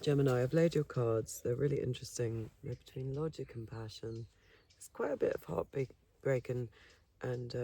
Gemini, I've laid your cards. They're really interesting. They're between logic and passion. There's quite a bit of heartbreak and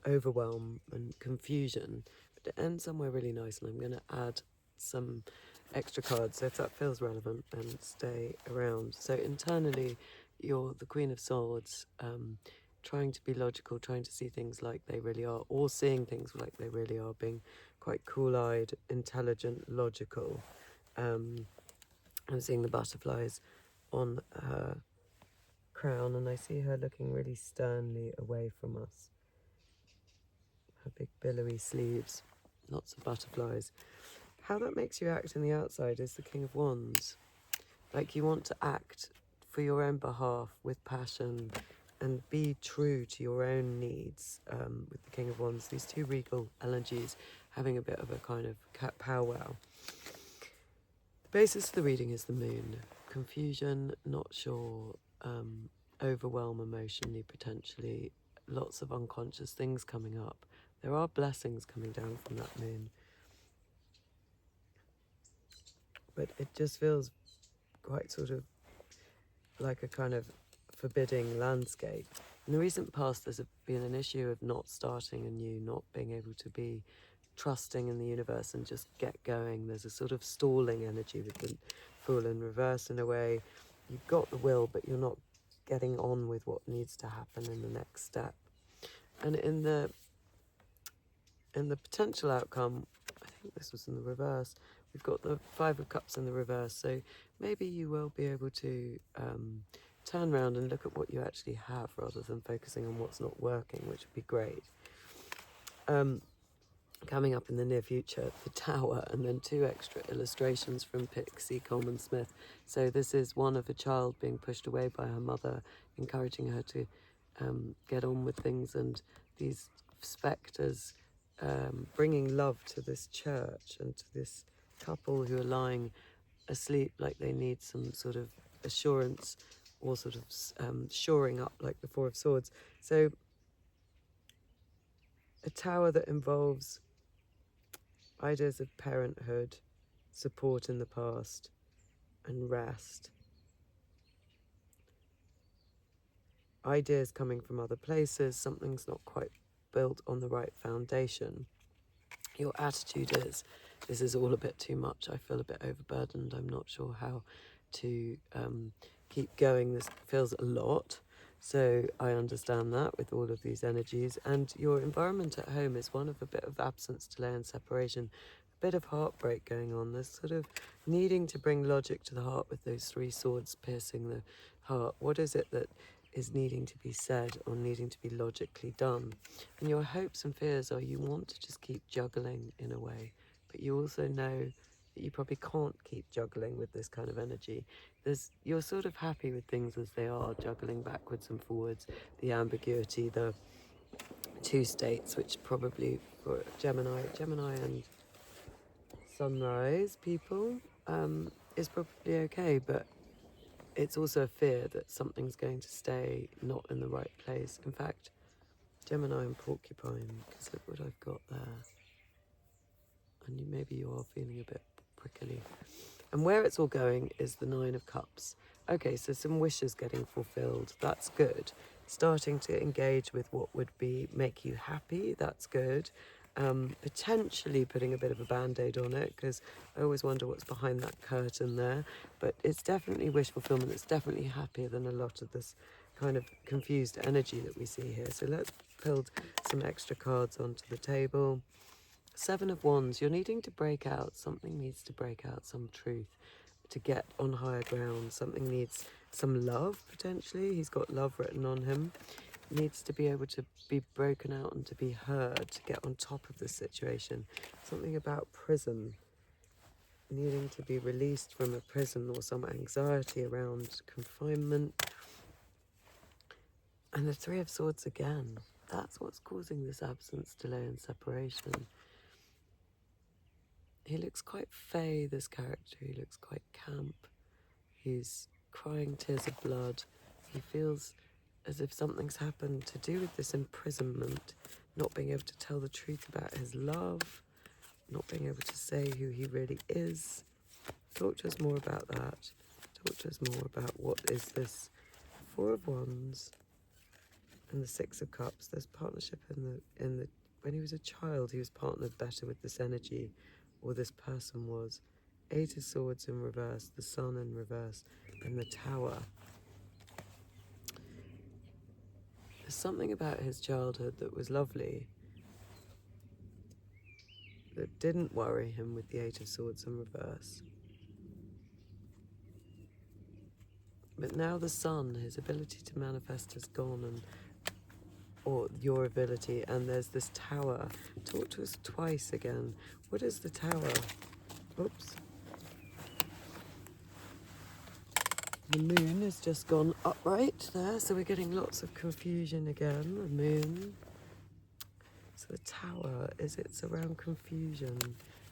overwhelm and confusion, but it ends somewhere really nice, and I'm going to add some extra cards, so if that feels relevant, then stay around. So internally, you're the Queen of Swords, trying to be logical, trying to see things like they really are, or seeing things like they really are, being quite cool-eyed, intelligent, logical. I'm seeing the butterflies on her crown, and I see her looking really sternly away from us. Her big billowy sleeves, lots of butterflies. How that makes you act in the outside is the King of Wands. Like, you want to act for your own behalf with passion and be true to your own needs, with the King of Wands. These two regal energies having a bit of a kind of powwow. The basis of the reading is the moon. Confusion, not sure, overwhelm emotionally, potentially, lots of unconscious things coming up. There are blessings coming down from that moon. But it just feels quite sort of like a kind of forbidding landscape. In the recent past, there's been an issue of not starting anew, not being able to be trusting in the universe and just get going. There's a sort of stalling energy with the Fool in reverse in a way. You've got the will, but you're not getting on with what needs to happen in the next step. And in the potential outcome, I think this was in the reverse, we've got the Five of Cups in the reverse, so maybe you will be able to turn around and look at what you actually have rather than focusing on what's not working, which would be great. Coming up in the near future, the Tower, and then two extra illustrations from Pamela Coleman Smith. So this is one of a child being pushed away by her mother, encouraging her to get on with things, and these spectres bringing love to this church and to this couple who are lying asleep like they need some sort of assurance or sort of shoring up like the Four of Swords. So a tower that involves ideas of parenthood, support in the past, and rest. Ideas coming from other places, something's not quite built on the right foundation. Your attitude is, this is all a bit too much, I feel a bit overburdened, I'm not sure how to keep going, this feels a lot. So I understand that with all of these energies. And your environment at home is one of a bit of absence, delay and separation, a bit of heartbreak going on. There's sort of needing to bring logic to the heart with those three swords piercing the heart. What is it that is needing to be said or needing to be logically done? And your hopes and fears are you want to just keep juggling in a way, but you also know that you probably can't keep juggling with this kind of energy. You're sort of happy with things as they are, juggling backwards and forwards, the ambiguity, the two states, which probably for Gemini and sunrise people is probably okay, but it's also a fear that something's going to stay not in the right place. In fact, Gemini and porcupine, because look what I've got there. And maybe you are feeling a bit prickly. And where it's all going is the Nine of Cups. Okay, so some wishes getting fulfilled. That's good. Starting to engage with what would make you happy. That's good. Potentially putting a bit of a band-aid on it, because I always wonder what's behind that curtain there. But it's definitely wish fulfillment. It's definitely happier than a lot of this kind of confused energy that we see here. So let's build some extra cards onto the table. Seven of Wands, you're needing to break out. Something needs to break out, some truth to get on higher ground. Something needs some love, potentially. He's got love written on him. Needs to be able to be broken out and to be heard, to get on top of the situation. Something about prison, needing to be released from a prison or some anxiety around confinement. And the Three of Swords again. That's what's causing this absence, delay and separation. He looks quite fey, this character. He looks quite camp. He's crying tears of blood. He feels as if something's happened to do with this imprisonment, not being able to tell the truth about his love, not being able to say who he really is. Talk to us more about that. Talk to us more about what is this Four of Wands and the Six of Cups. There's partnership in the when he was a child, he was partnered better with this energy, or this person was. Eight of Swords in reverse, the Sun in reverse, and the Tower. There's something about his childhood that was lovely, that didn't worry him with the Eight of Swords in reverse. But now the Sun, his ability to manifest has gone, and or your ability, and there's this Tower. Talk to us twice again. What is the Tower? Oops. The moon has just gone upright there, so we're getting lots of confusion again. The moon. So the Tower, it's around confusion.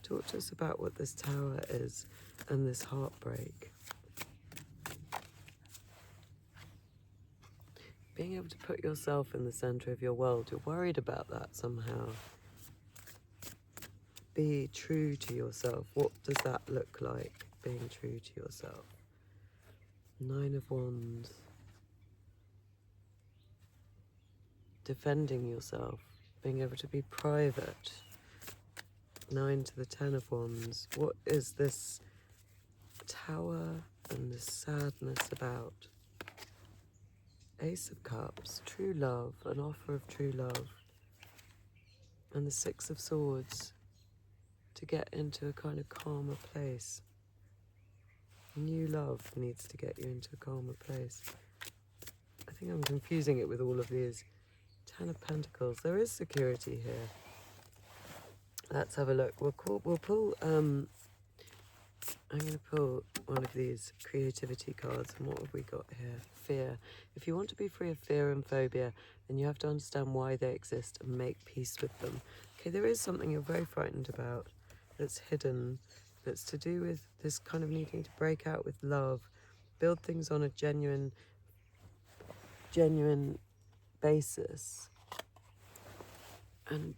Talk to us about what this Tower is and this heartbreak. Being able to put yourself in the centre of your world. You're worried about that somehow. Be true to yourself. What does that look like, being true to yourself? Nine of Wands. Defending yourself. Being able to be private. 9 to the 10 of Wands. What is this Tower and this sadness about? Ace of Cups, true love, an offer of true love. And the Six of Swords, to get into a kind of calmer place. New love needs to get you into a calmer place. I think I'm confusing it with all of these. 10 of Pentacles, there is security here. Let's have a look. We'll pull, I'm going to pull one of these creativity cards. And what have we got here? Fear. If you want to be free of fear and phobia, then you have to understand why they exist and make peace with them. Okay, there is something you're very frightened about that's hidden, that's to do with this kind of needing to break out with love, build things on a genuine basis, and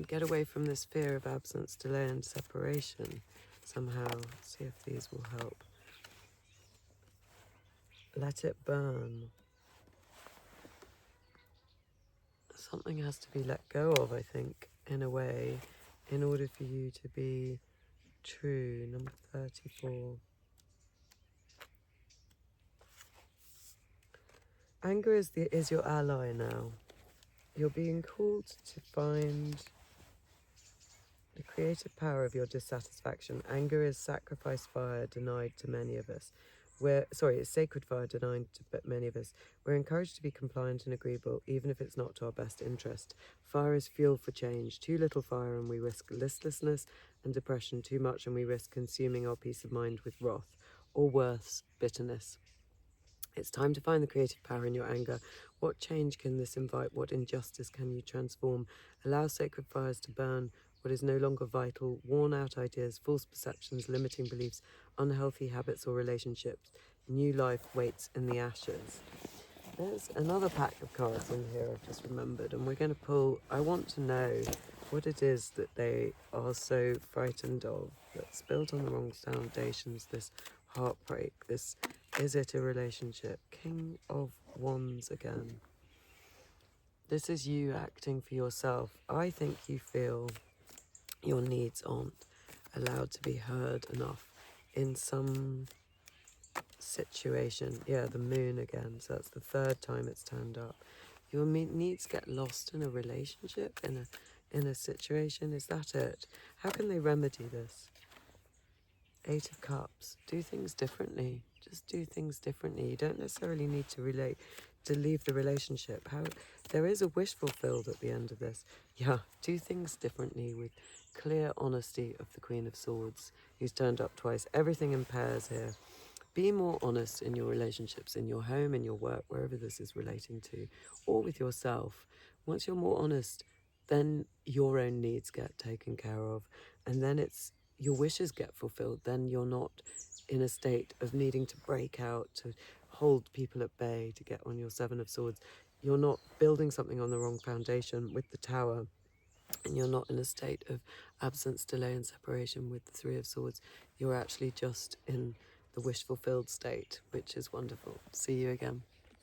get away from this fear of absence, delay, and separation somehow. See if these will help. Let it burn. Something has to be let go of, I think, in a way, in order for you to be true. Number 34. Anger is your ally now. You're being called to find the creative power of your dissatisfaction. Anger is sacrifice fire denied to many of us. It's sacred fire denied to many of us. We're encouraged to be compliant and agreeable, even if it's not to our best interest. Fire is fuel for change. Too little fire and we risk listlessness and depression. Too much and we risk consuming our peace of mind with wrath, or worse, bitterness. It's time to find the creative power in your anger. What change can this invite? What injustice can you transform? Allow sacred fires to burn what is no longer vital, worn-out ideas, false perceptions, limiting beliefs, unhealthy habits or relationships. New life waits in the ashes. There's another pack of cards in here I've just remembered, and we're going to pull. I want to know what it is that they are so frightened of, that's built on the wrong foundations, this heartbreak, this, is it a relationship? King of Wands again. This is you acting for yourself. I think you feel your needs aren't allowed to be heard enough in some situation. Yeah, the moon again, so that's the third time it's turned up. Your needs get lost in a relationship, in a situation. Is that it? How can they remedy this? 8 of Cups. Do things differently. Just do things differently. You don't necessarily need to leave the relationship. There is a wish fulfilled at the end of this. Yeah, do things differently with clear honesty of the Queen of Swords, who's turned up twice. Everything in pairs here. Be more honest in your relationships, in your home, in your work, wherever this is relating to, or with yourself. Once you're more honest, then your own needs get taken care of, and then your wishes get fulfilled. Then you're not in a state of needing to break out, to hold people at bay, to get on your 7 of Swords. You're not building something on the wrong foundation with the Tower, and you're not in a state of absence, delay, and separation with the 3 of Swords. you're actually just in the wish fulfilled state, which is wonderful. See you again.